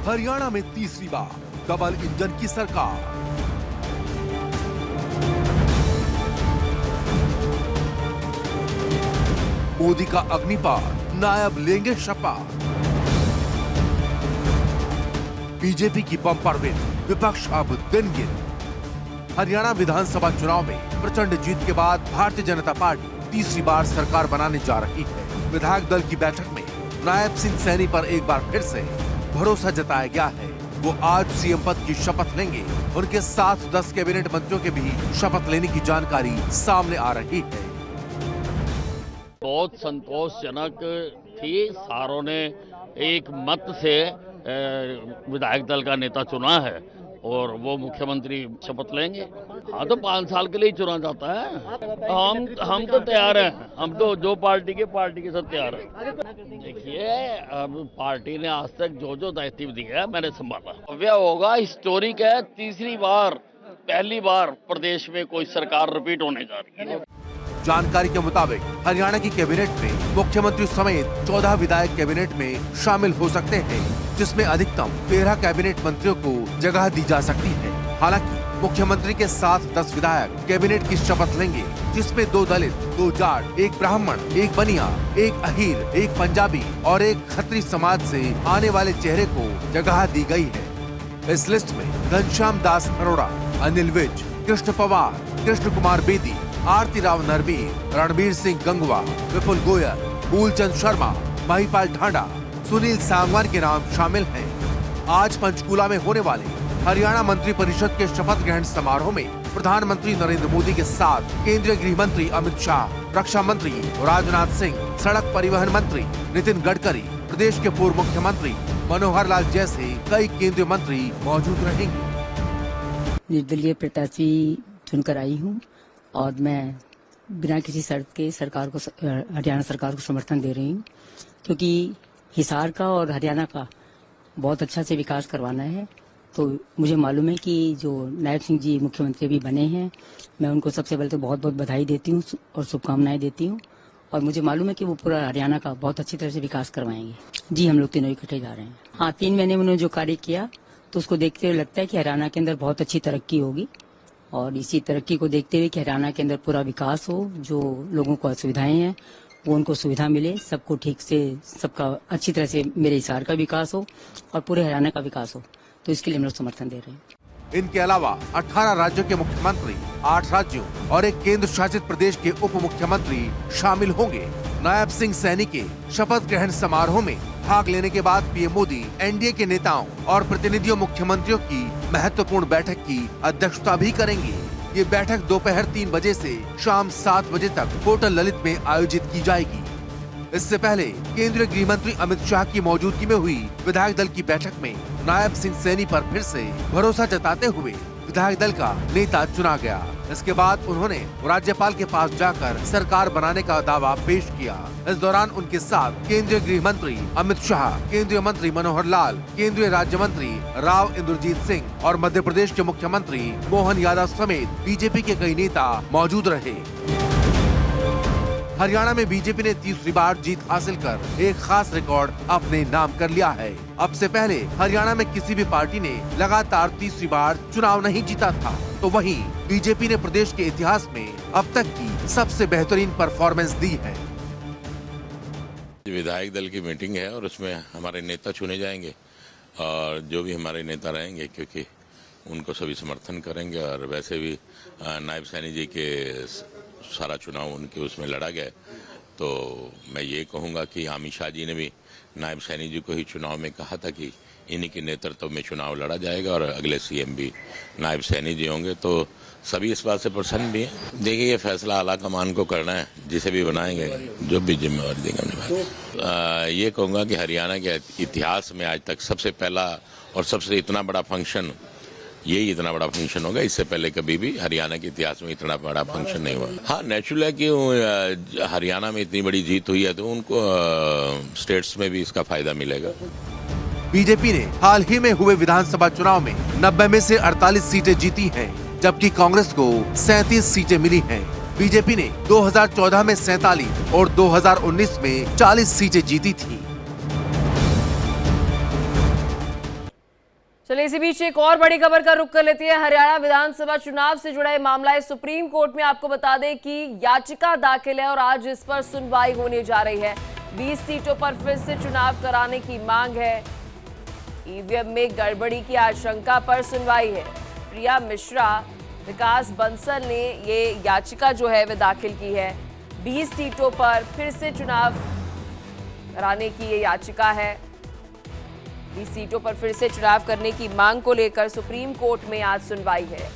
हरियाणा में तीसरी बार double engine की सरकार। मोदी का अग्निपात, नायब लेंगे शपथ। बीजेपी की बम्पर विन, विपक्ष अब दिन गिन। हरियाणा विधानसभा चुनाव में प्रचंड जीत के बाद भारतीय जनता पार्टी तीसरी बार सरकार बनाने जा रही है। विधायक दल की बैठक में नायब सिंह सैनी पर एक बार फिर से भरोसा जताया गया है। वो आज सीएम पद की शपथ लेंगे। उनके साथ 10 कैबिनेट मंत्रियों के भी शपथ लेने की जानकारी सामने आ रही है। बहुत संतोषजनक थी। सारों ने एक मत से विधायक दल का नेता चुना है और वो मुख्यमंत्री शपथ लेंगे। हाँ, तो 5 साल के लिए चुना जाता है। हम तो तैयार हैं। हम तो जो पार्टी के साथ तैयार हैं। देखिए, अब पार्टी ने आज तक जो दायित्व दिया है मैंने संभाला। भव्य होगा, हिस्टोरिक है। तीसरी बार, पहली बार प्रदेश में कोई सरकार रिपीट होने जा रही है। जानकारी के मुताबिक हरियाणा की कैबिनेट में मुख्यमंत्री समेत 14 विधायक कैबिनेट में शामिल हो सकते हैं, जिसमें अधिकतम 13 कैबिनेट मंत्रियों को जगह दी जा सकती है। हालांकि मुख्यमंत्री के साथ 10 विधायक कैबिनेट की शपथ लेंगे, जिसमें 2 दलित, 2 जाट, 1 ब्राह्मण, 1 बनिया, 1 अहीर, 1 पंजाबी और 1 खत्री समाज से आने वाले चेहरे को जगह दी गई है। इस लिस्ट में घनश्याम दास अरोड़ा, अनिल विज, कृष्ण पवार, कृष्ण कुमार बेदी, आरती राव नरवीर, रणबीर सिंह गंगवा, विपुल गोयल, फूलचंद शर्मा, महिपाल ढांडा, सुनील सांगवान के नाम शामिल हैं। आज पंचकूला में होने वाले हरियाणा मंत्री परिषद के शपथ ग्रहण समारोह में प्रधानमंत्री नरेंद्र मोदी के साथ केंद्रीय गृह मंत्री अमित शाह, रक्षा मंत्री राजनाथ सिंह, सड़क परिवहन मंत्री नितिन गडकरी, प्रदेश के पूर्व मुख्यमंत्री मनोहर लाल जैसे कई केंद्रीय मंत्री मौजूद रहेंगे। निर्दलीय प्रत्याशी चुनकर आई हूँ और मैं बिना किसी शर्त के हरियाणा सरकार को समर्थन दे रही हूँ, क्योंकि हिसार का और हरियाणा का बहुत अच्छा से विकास करवाना है। तो मुझे मालूम है कि जो नायब सिंह जी मुख्यमंत्री भी बने हैं, मैं उनको सबसे पहले तो बहुत बहुत बधाई देती हूँ और शुभकामनाएं देती हूँ। और मुझे मालूम है कि वो पूरा हरियाणा का बहुत अच्छी तरह से विकास करवाएंगे। जी, हम लोग तीनों इकट्ठे जा रहे हैं। हाँ, 3 महीने में उन्होंने जो कार्य किया तो उसको देखते हुए लगता है कि हरियाणा के अंदर बहुत अच्छी तरक्की होगी। और इसी तरक्की को देखते हुए कि हरियाणा के अंदर पूरा विकास हो, जो लोगों को असुविधाएं हैं वो उनको सुविधा मिले, सबको ठीक से, सबका अच्छी तरह से मेरे हिसार का विकास हो और पूरे हरियाणा का विकास हो, तो इसके लिए हम लोग समर्थन दे रहे हैं। इनके अलावा 18 राज्यों के मुख्यमंत्री, 8 राज्यों और 1 केंद्र शासित प्रदेश के उप मुख्यमंत्री शामिल होंगे। नायब सिंह सैनी के शपथ ग्रहण समारोह में भाग लेने के बाद पीएम मोदी एनडीए के नेताओं और प्रतिनिधियों मुख्यमंत्रियों की महत्वपूर्ण बैठक की अध्यक्षता भी करेंगे। ये बैठक दोपहर 3 बजे से शाम 7 बजे तक होटल ललित में आयोजित की जाएगी। इससे पहले केंद्रीय गृह मंत्री अमित शाह की मौजूदगी में हुई विधायक दल की बैठक में नायब सिंह सैनी पर फिर से भरोसा जताते हुए विधायक दल का नेता चुना गया। इसके बाद उन्होंने राज्यपाल के पास जाकर सरकार बनाने का दावा पेश किया। इस दौरान उनके साथ केंद्रीय गृह मंत्री अमित शाह, केंद्रीय मंत्री मनोहर लाल, केंद्रीय राज्य मंत्री राव इंद्रजीत सिंह और मध्य प्रदेश के मुख्यमंत्री मोहन यादव समेत बीजेपी के कई नेता मौजूद रहे। हरियाणा में बीजेपी ने तीसरी बार जीत हासिल कर एक खास रिकॉर्ड अपने नाम कर लिया है। अब से पहले हरियाणा में किसी भी पार्टी ने लगातार तीसरी बार चुनाव नहीं जीता था, तो वहीं बीजेपी ने प्रदेश के इतिहास में अब तक की सबसे बेहतरीन परफॉर्मेंस दी है। विधायक दल की मीटिंग है और उसमें हमारे नेता चुने जाएंगे और जो भी हमारे नेता रहेंगे, क्योंकि उनको सभी समर्थन करेंगे और वैसे भी नायब सैनी जी के सारा चुनाव उनके उसमें लड़ा गया, तो मैं ये कहूँगा कि अमित शाह जी ने भी नायब सैनी जी को ही चुनाव में कहा था कि इन्हीं के नेतृत्व में चुनाव लड़ा जाएगा और अगले सीएम भी नायब सैनी जी होंगे, तो सभी इस बात से प्रसन्न भी हैं। देखिए, ये फैसला आला कमान को करना है, जिसे भी बनाएंगे, जो भी जिम्मेवारी देंगे निभाएंगे। ये कहूँगा कि हरियाणा के इतिहास में आज तक सबसे पहला और सबसे इतना बड़ा फंक्शन, यही इतना बड़ा फंक्शन होगा। इससे पहले कभी भी हरियाणा के इतिहास में इतना बड़ा फंक्शन नहीं हुआ। हाँ, नेचुरल है कि हरियाणा में इतनी बड़ी जीत हुई है तो उनको स्टेट्स में भी इसका फायदा मिलेगा। बीजेपी ने हाल ही में हुए विधानसभा चुनाव में 90 में से 48 सीटें जीती हैं, जबकि कांग्रेस को 37 सीटें मिली हैं। बीजेपी ने 2014 में 47 और 2019 में 40 सीटें जीती थी। चलिए इसी बीच एक और बड़ी खबर का रुख कर लेती है। हरियाणा विधानसभा चुनाव से जुड़ा ये मामला है। सुप्रीम कोर्ट में आपको बता दें कि याचिका दाखिल है और आज इस पर सुनवाई होने जा रही है। 20 सीटों पर फिर से चुनाव कराने की मांग है। ईवीएम में गड़बड़ी की आशंका पर सुनवाई है। प्रिया मिश्रा, विकास बंसल ने ये याचिका जो है वह दाखिल की है। 20 सीटों पर फिर से चुनाव कराने की ये याचिका है। 20 सीटों पर फिर से चुनाव करने की मांग को लेकर सुप्रीम कोर्ट में आज सुनवाई है।